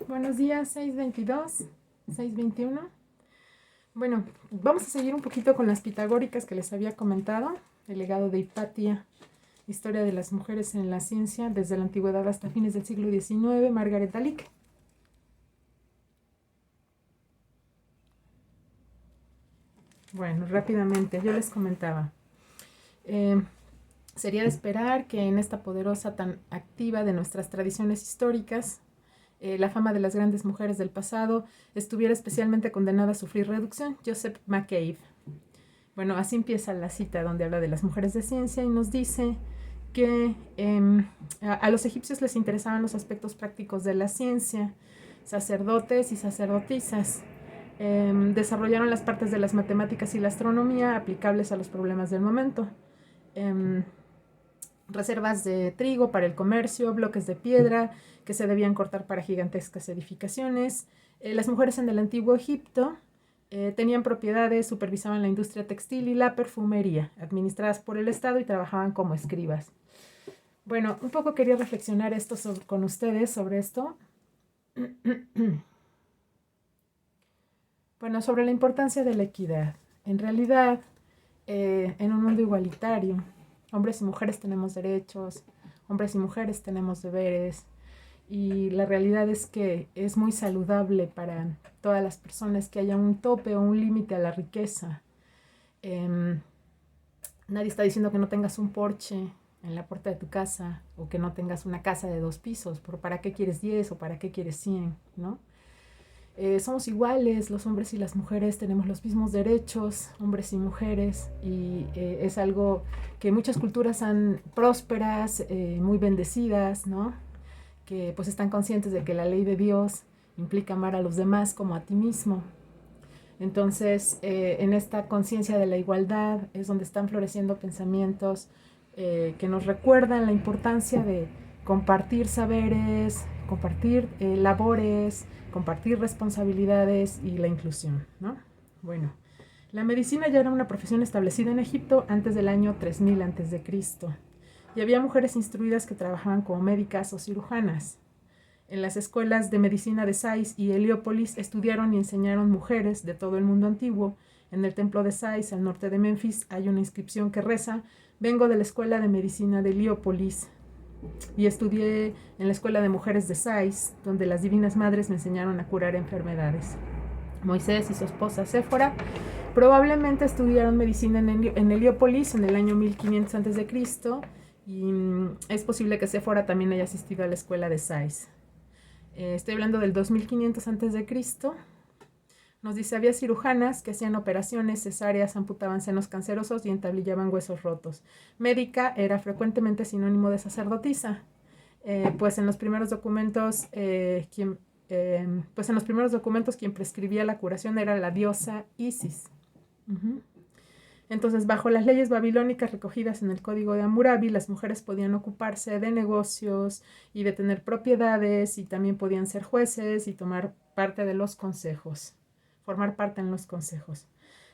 Buenos días, 6:22, 6:21. Bueno, vamos a seguir un poquito con las pitagóricas que les había comentado, el legado de Hipatia, historia de las mujeres en la ciencia desde la antigüedad hasta fines del siglo XIX, Margaret Alick. Bueno, rápidamente, yo les comentaba. Sería de esperar que en esta poderosa tan activa de nuestras tradiciones históricas, la fama de las grandes mujeres del pasado estuviera especialmente condenada a sufrir reducción. Joseph McCabe. Bueno, así empieza la cita donde habla de las mujeres de ciencia y nos dice que a los egipcios les interesaban los aspectos prácticos de la ciencia, sacerdotes y sacerdotisas. Desarrollaron las partes de las matemáticas y la astronomía aplicables a los problemas del momento. Reservas de trigo para el comercio, bloques de piedra que se debían cortar para gigantescas edificaciones. Las mujeres en el antiguo Egipto tenían propiedades, supervisaban la industria textil y la perfumería, administradas por el Estado, y trabajaban como escribas. Bueno, un poco quería reflexionar con ustedes sobre esto. Bueno, sobre la importancia de la equidad. En realidad, en un mundo igualitario, hombres y mujeres tenemos derechos, hombres y mujeres tenemos deberes, y la realidad es que es muy saludable para todas las personas que haya un tope o un límite a la riqueza. Nadie está diciendo que no tengas un porche en la puerta de tu casa o que no tengas una casa de 2 pisos, pero ¿para qué quieres 10 o para qué quieres 100? ¿No? Somos iguales, los hombres y las mujeres tenemos los mismos derechos, hombres y mujeres, y es algo que muchas culturas han prósperas, muy bendecidas, ¿no? Que pues están conscientes de que la ley de Dios implica amar a los demás como a ti mismo. Entonces, en esta conciencia de la igualdad es donde están floreciendo pensamientos que nos recuerdan la importancia de compartir saberes, compartir labores, compartir responsabilidades y la inclusión, ¿no? Bueno, la medicina ya era una profesión establecida en Egipto antes del año 3000 a.C. y había mujeres instruidas que trabajaban como médicas o cirujanas. En las escuelas de medicina de Sais y Heliópolis estudiaron y enseñaron mujeres de todo el mundo antiguo. En el templo de Sais, al norte de Memphis, hay una inscripción que reza: vengo de la escuela de medicina de Heliópolis y estudié en la escuela de mujeres de Sais, donde las divinas madres me enseñaron a curar enfermedades. Moisés y su esposa Séfora probablemente estudiaron medicina en Heliópolis en el año 1500 a.C. y es posible que Séfora también haya asistido a la escuela de Sais. Estoy hablando del 2500 a.C. Nos dice: había cirujanas que hacían operaciones, cesáreas, amputaban senos cancerosos y entablillaban huesos rotos. Médica era frecuentemente sinónimo de sacerdotisa, pues en los primeros documentos quien prescribía la curación era la diosa Isis. Entonces, bajo las leyes babilónicas recogidas en el Código de Hammurabi, las mujeres podían ocuparse de negocios y de tener propiedades, y también podían ser jueces y tomar parte de los consejos, formar parte en los consejos.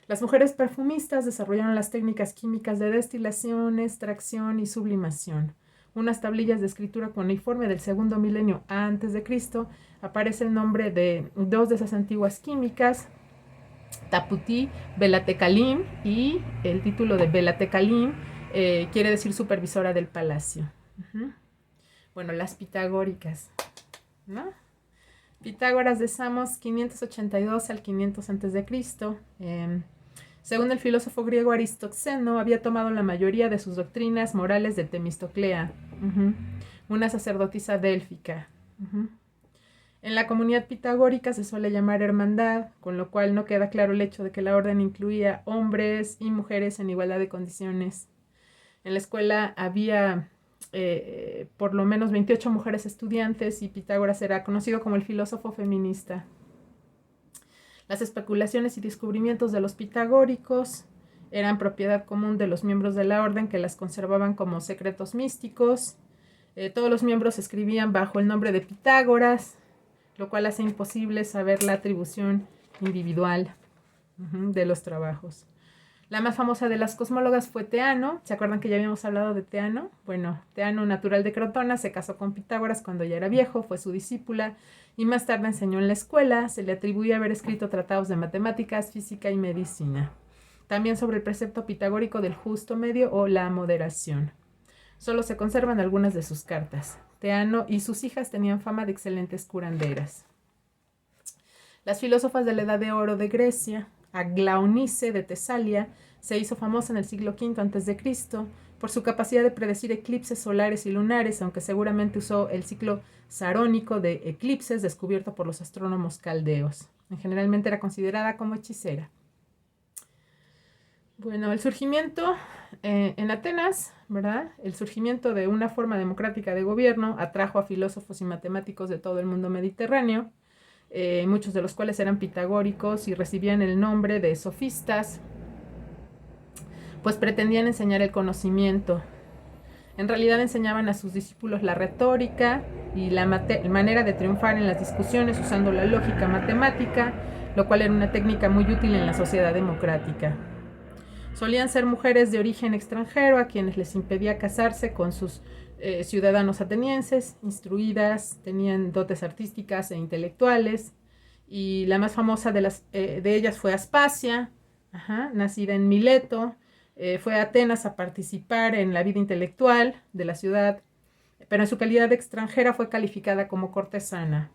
Las mujeres perfumistas desarrollaron las técnicas químicas de destilación, extracción y sublimación. Unas tablillas de escritura cuneiforme del segundo milenio antes de Cristo aparece el nombre de 2 de esas antiguas químicas, Taputi Belatekalim, y el título de Belatekalim quiere decir supervisora del palacio. Bueno, las pitagóricas, ¿no? Pitágoras de Samos, 582 al 500 a.C. Según el filósofo griego Aristoxeno, había tomado la mayoría de sus doctrinas morales de Temistoclea, una sacerdotisa délfica. En la comunidad pitagórica se suele llamar hermandad, con lo cual no queda claro el hecho de que la orden incluía hombres y mujeres en igualdad de condiciones. En la escuela había por lo menos 28 mujeres estudiantes, y Pitágoras era conocido como el filósofo feminista. Las especulaciones y descubrimientos de los pitagóricos eran propiedad común de los miembros de la orden, que las conservaban como secretos místicos. Todos los miembros escribían bajo el nombre de Pitágoras, lo cual hace imposible saber la atribución individual de los trabajos. La más famosa de las cosmólogas fue Teano. ¿Se acuerdan que ya habíamos hablado de Teano? Bueno, Teano, natural de Crotona, se casó con Pitágoras cuando ya era viejo, fue su discípula y más tarde enseñó en la escuela. Se le atribuye haber escrito tratados de matemáticas, física y medicina. También sobre el precepto pitagórico del justo medio o la moderación. Solo se conservan algunas de sus cartas. Teano y sus hijas tenían fama de excelentes curanderas. Las filósofas de la Edad de Oro de Grecia. Aglaonice de Tesalia se hizo famosa en el siglo V a.C. por su capacidad de predecir eclipses solares y lunares, aunque seguramente usó el ciclo sarónico de eclipses descubierto por los astrónomos caldeos. Generalmente era considerada como hechicera. Bueno, el surgimiento en Atenas, ¿verdad? El surgimiento de una forma democrática de gobierno atrajo a filósofos y matemáticos de todo el mundo mediterráneo. Muchos de los cuales eran pitagóricos y recibían el nombre de sofistas, pues pretendían enseñar el conocimiento. En realidad enseñaban a sus discípulos la retórica y la manera de triunfar en las discusiones usando la lógica matemática, lo cual era una técnica muy útil en la sociedad democrática. Solían ser mujeres de origen extranjero a quienes les impedía casarse con sus ciudadanos atenienses, instruidas, tenían dotes artísticas e intelectuales, y la más famosa de ellas fue Aspasia, nacida en Mileto. Fue a Atenas a participar en la vida intelectual de la ciudad, pero en su calidad de extranjera fue calificada como cortesana.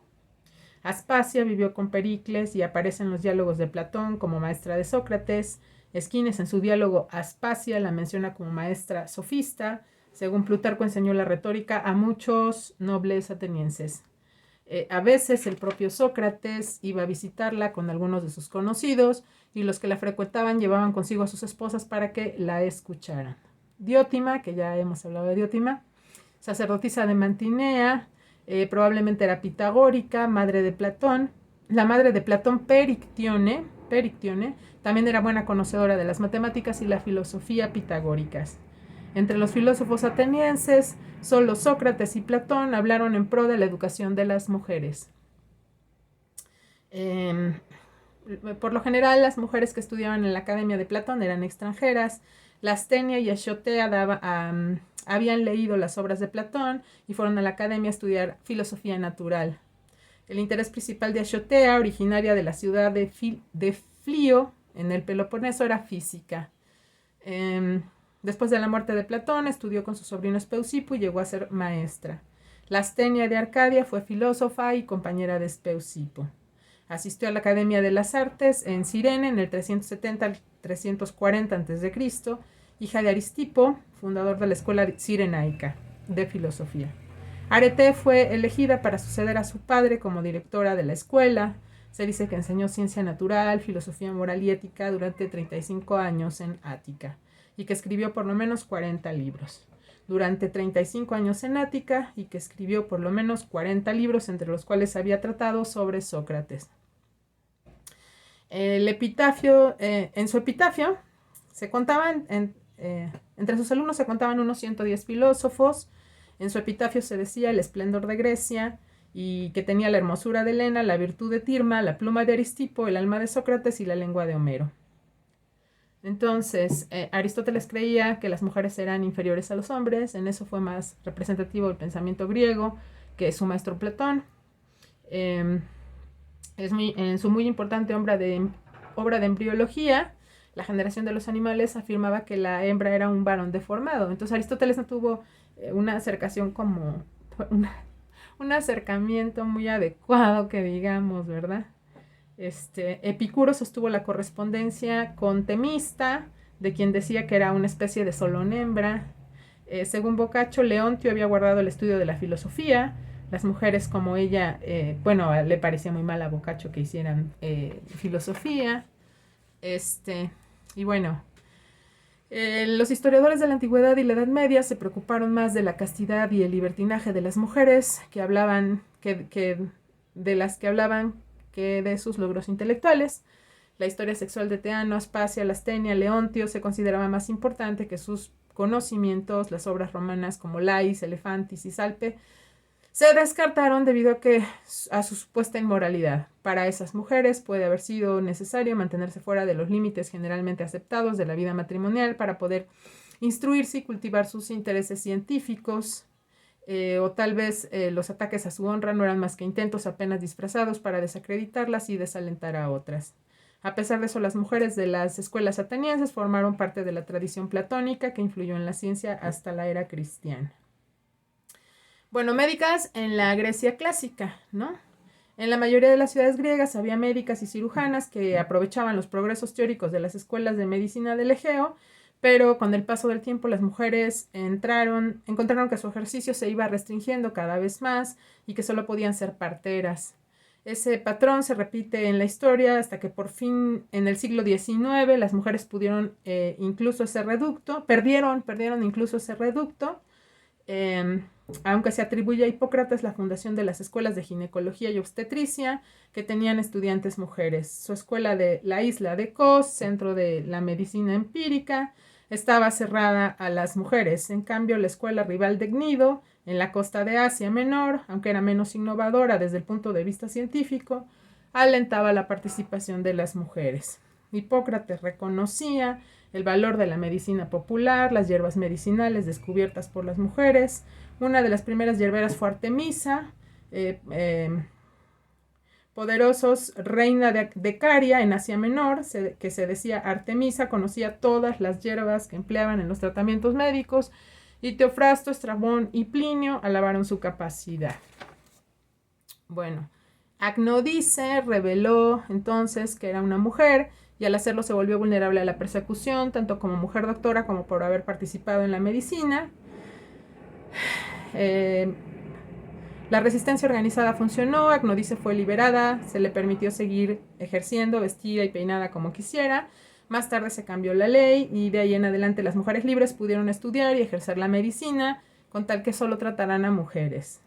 Aspasia vivió con Pericles y aparece en los diálogos de Platón como maestra de Sócrates. Esquines en su diálogo Aspasia la menciona como maestra sofista. Según Plutarco, enseñó la retórica a muchos nobles atenienses. A veces el propio Sócrates iba a visitarla con algunos de sus conocidos y los que la frecuentaban llevaban consigo a sus esposas para que la escucharan. Diótima, que ya hemos hablado de Diótima, sacerdotisa de Mantinea, probablemente era pitagórica, madre de Platón. La madre de Platón, Perictione, también era buena conocedora de las matemáticas y la filosofía pitagóricas. Entre los filósofos atenienses, solo Sócrates y Platón hablaron en pro de la educación de las mujeres. Por lo general, las mujeres que estudiaban en la academia de Platón eran extranjeras. Lastenia y Achotea habían leído las obras de Platón y fueron a la academia a estudiar filosofía natural. El interés principal de Achotea, originaria de la ciudad de Flio, en el Peloponeso, era física. Después de la muerte de Platón, estudió con su sobrino Speusipo y llegó a ser maestra. Lastenia de Arcadia fue filósofa y compañera de Speusipo. Asistió a la Academia de las Artes en Cirene en el 370 al 340 a.C., hija de Aristipo, fundador de la Escuela Cirenaica de Filosofía. Arete fue elegida para suceder a su padre como directora de la escuela. Se dice que enseñó ciencia natural, filosofía moral y ética durante 35 años en Ática y que escribió por lo menos 40 libros. Durante 35 años en Ática y que escribió por lo menos 40 libros, entre los cuales había tratado sobre Sócrates. En su epitafio se contaban, entre sus alumnos se contaban unos 110 filósofos. En su epitafio se decía el esplendor de Grecia y que tenía la hermosura de Helena, la virtud de Tirma, la pluma de Aristipo, el alma de Sócrates y la lengua de Homero. Entonces, Aristóteles creía que las mujeres eran inferiores a los hombres. En eso fue más representativo el pensamiento griego que su maestro Platón. En su muy importante obra de embriología, la generación de los animales, afirmaba que la hembra era un varón deformado. Entonces Aristóteles no tuvo una acercación como un acercamiento muy adecuado, que digamos, ¿verdad? Epicuro sostuvo la correspondencia con Temista, de quien decía que era una especie de solón hembra. Según Boccaccio, Leontio había guardado el estudio de la filosofía. Las mujeres como ella, le parecía muy mal a Boccaccio que hicieran filosofía. Y bueno, los historiadores de la antigüedad y la Edad Media se preocuparon más de la castidad y el libertinaje de las mujeres que de sus logros intelectuales. La historia sexual de Teano, Aspasia, Lastenia, Leontio se consideraba más importante que sus conocimientos. Las obras romanas como Lais, Elefantis y Salpe se descartaron debido a su supuesta inmoralidad. Para esas mujeres puede haber sido necesario mantenerse fuera de los límites generalmente aceptados de la vida matrimonial para poder instruirse y cultivar sus intereses científicos, o tal vez los ataques a su honra no eran más que intentos apenas disfrazados para desacreditarlas y desalentar a otras. A pesar de eso, las mujeres de las escuelas atenienses formaron parte de la tradición platónica que influyó en la ciencia hasta la era cristiana. Bueno, médicas en la Grecia clásica, ¿no? En la mayoría de las ciudades griegas había médicas y cirujanas que aprovechaban los progresos teóricos de las escuelas de medicina del Egeo, pero con el paso del tiempo las mujeres encontraron que su ejercicio se iba restringiendo cada vez más y que solo podían ser parteras. Ese patrón se repite en la historia hasta que por fin en el siglo XIX las mujeres pudieron incluso ese reducto, perdieron incluso ese reducto, aunque se atribuye a Hipócrates la fundación de las escuelas de ginecología y obstetricia que tenían estudiantes mujeres. Su escuela de la isla de Kos, centro de la medicina empírica, estaba cerrada a las mujeres. En cambio, la escuela rival de Gnido, en la costa de Asia Menor, aunque era menos innovadora desde el punto de vista científico, alentaba la participación de las mujeres. Hipócrates reconocía el valor de la medicina popular, las hierbas medicinales descubiertas por las mujeres. Una de las primeras hierberas fue Artemisa, poderosos reina de Caria en Asia Menor, que se decía Artemisa, conocía todas las hierbas que empleaban en los tratamientos médicos, y Teofrasto, Estrabón y Plinio alabaron su capacidad. Bueno, Agnodice reveló entonces que era una mujer y al hacerlo se volvió vulnerable a la persecución, tanto como mujer doctora como por haber participado en la medicina. La resistencia organizada funcionó, Agnodice fue liberada, se le permitió seguir ejerciendo, vestida y peinada como quisiera. Más tarde se cambió la ley y de ahí en adelante las mujeres libres pudieron estudiar y ejercer la medicina, con tal que solo trataran a mujeres.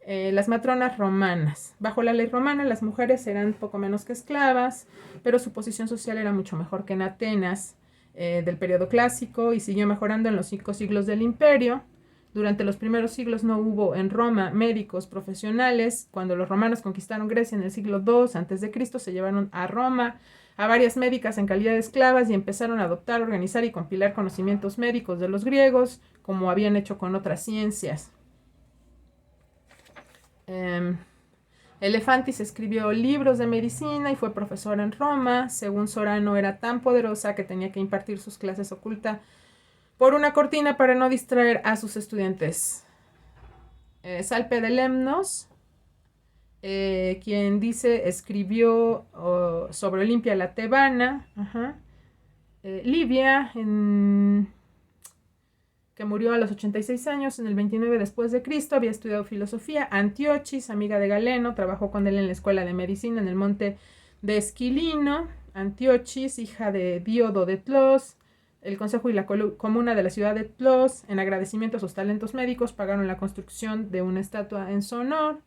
Las matronas romanas. Bajo la ley romana las mujeres eran poco menos que esclavas, pero su posición social era mucho mejor que en Atenas del periodo clásico y siguió mejorando en los 5 siglos del imperio. Durante los primeros siglos no hubo en Roma médicos profesionales. Cuando los romanos conquistaron Grecia en el siglo II a.C., se llevaron a Roma a varias médicas en calidad de esclavas y empezaron a adoptar, organizar y compilar conocimientos médicos de los griegos, como habían hecho con otras ciencias. Elefantis escribió libros de medicina y fue profesor en Roma. Según Sorano, era tan poderosa que tenía que impartir sus clases oculta por una cortina para no distraer a sus estudiantes. Salpe de Lemnos, quien escribió sobre Olimpia la Tebana. Livia, que murió a los 86 años en el 29 después de Cristo, había estudiado filosofía. Antiochis, amiga de Galeno, trabajó con él en la escuela de medicina en el monte de Esquilino. Antiochis, hija de Diodo de Tlos, el consejo y la comuna de la ciudad de Tlos, en agradecimiento a sus talentos médicos, pagaron la construcción de una estatua en su honor.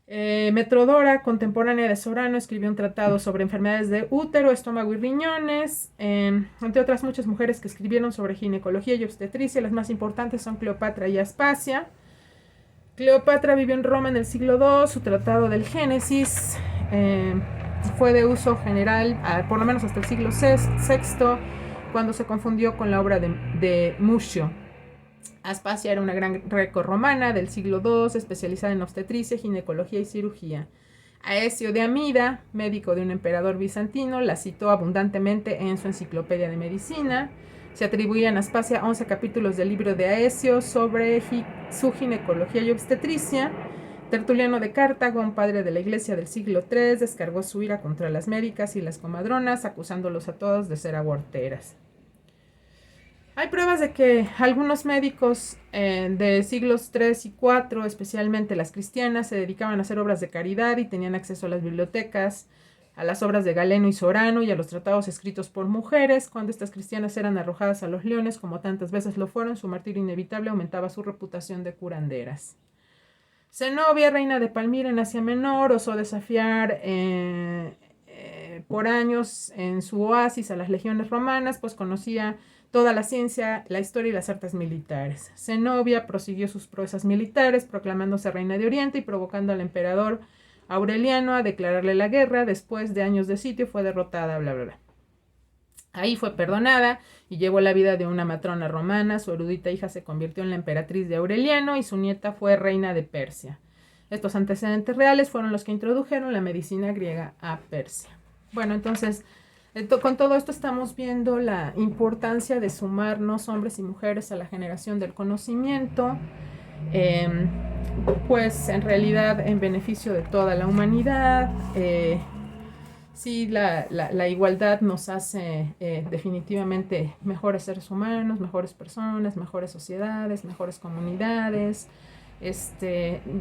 Metrodora, contemporánea de Sorano, escribió un tratado sobre enfermedades de útero, estómago y riñones, entre otras muchas mujeres que escribieron sobre ginecología y obstetricia. Las más importantes son Cleopatra y Aspasia. Cleopatra vivió en Roma en el siglo II. Su tratado del Génesis fue de uso general por lo menos hasta el siglo VI, cuando se confundió con la obra de Mucio. Aspasia era una gran grecorromana del siglo II, especializada en obstetricia, ginecología y cirugía. Aecio de Amida, médico de un emperador bizantino, la citó abundantemente en su enciclopedia de medicina. Se atribuían a Aspasia 11 capítulos del libro de Aecio sobre su ginecología y obstetricia. Tertuliano de Cartago, un padre de la iglesia del siglo III, descargó su ira contra las médicas y las comadronas, acusándolos a todos de ser aborteras. Hay pruebas de que algunos médicos de siglos III y IV, especialmente las cristianas, se dedicaban a hacer obras de caridad y tenían acceso a las bibliotecas, a las obras de Galeno y Sorano y a los tratados escritos por mujeres. Cuando estas cristianas eran arrojadas a los leones, como tantas veces lo fueron, su martirio inevitable aumentaba su reputación de curanderas. Zenobia, reina de Palmira en Asia Menor, osó desafiar por años en su oasis a las legiones romanas, pues conocía toda la ciencia, la historia y las artes militares. Zenobia prosiguió sus proezas militares, proclamándose reina de Oriente y provocando al emperador Aureliano a declararle la guerra. Después de años de sitio fue derrotada, bla, bla, bla. Ahí fue perdonada y llevó la vida de una matrona romana. Su erudita hija se convirtió en la emperatriz de Aureliano y su nieta fue reina de Persia. Estos antecedentes reales fueron los que introdujeron la medicina griega a Persia. Bueno, entonces, con todo esto estamos viendo la importancia de sumarnos hombres y mujeres a la generación del conocimiento, pues en realidad en beneficio de toda la humanidad. Sí, la igualdad nos hace definitivamente mejores seres humanos, mejores personas, mejores sociedades, mejores comunidades.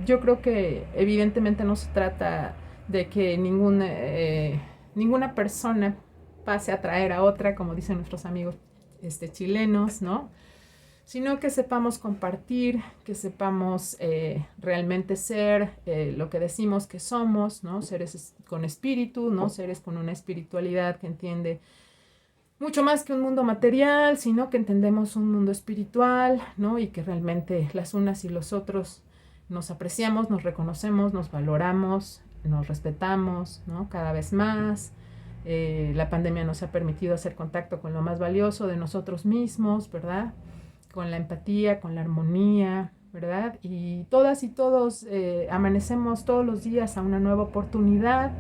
Yo creo que evidentemente no se trata de que ninguna persona pase a traer a otra, como dicen nuestros amigos chilenos, ¿no? Sino que sepamos compartir, que sepamos realmente ser lo que decimos que somos, ¿no? Seres con espíritu, ¿no? Seres con una espiritualidad que entiende mucho más que un mundo material, sino que entendemos un mundo espiritual, ¿no? Y que realmente las unas y los otros nos apreciamos, nos reconocemos, nos valoramos, nos respetamos, ¿no? Cada vez más. La pandemia nos ha permitido hacer contacto con lo más valioso de nosotros mismos, ¿verdad? Con la empatía, con la armonía, ¿verdad? Y todas y todos amanecemos todos los días a una nueva oportunidad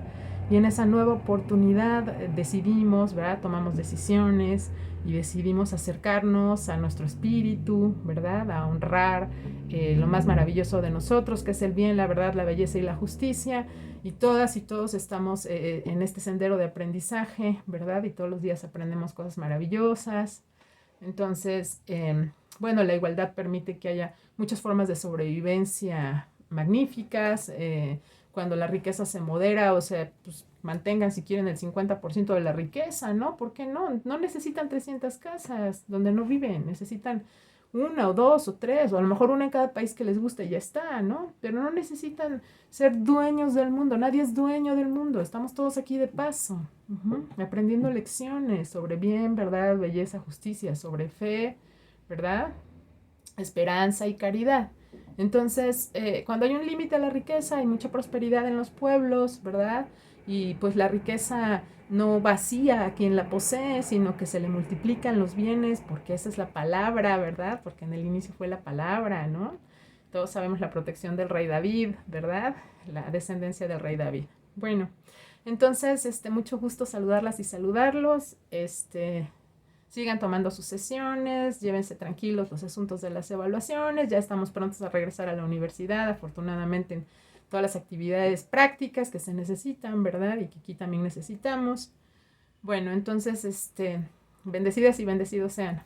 y en esa nueva oportunidad decidimos, ¿verdad? Tomamos decisiones y decidimos acercarnos a nuestro espíritu, ¿verdad? A honrar lo más maravilloso de nosotros, que es el bien, la verdad, la belleza y la justicia. Y todas y todos estamos en este sendero de aprendizaje, ¿verdad? Y todos los días aprendemos cosas maravillosas. Entonces, bueno, la igualdad permite que haya muchas formas de sobrevivencia magníficas. Cuando la riqueza se modera, o sea, pues mantengan si quieren el 50% de la riqueza, ¿no? ¿Por qué no? No necesitan 300 casas donde no viven, necesitan una o dos o tres, o a lo mejor una en cada país que les guste y ya está, ¿no? Pero no necesitan ser dueños del mundo, nadie es dueño del mundo, estamos todos aquí de paso, aprendiendo lecciones sobre bien, verdad, belleza, justicia, sobre fe, ¿verdad? Esperanza y caridad. Entonces, cuando hay un límite a la riqueza, hay mucha prosperidad en los pueblos, ¿verdad? Y pues la riqueza no vacía a quien la posee, sino que se le multiplican los bienes, porque esa es la palabra, ¿verdad? Porque en el inicio fue la palabra, ¿no? Todos sabemos la protección del rey David, ¿verdad? La descendencia del rey David. Bueno, entonces, mucho gusto saludarlas y saludarlos. Sigan tomando sus sesiones, llévense tranquilos los asuntos de las evaluaciones, ya estamos prontos a regresar a la universidad, afortunadamente en todas las actividades prácticas que se necesitan, ¿verdad? Y que aquí también necesitamos. Bueno, entonces, bendecidas y bendecidos sean.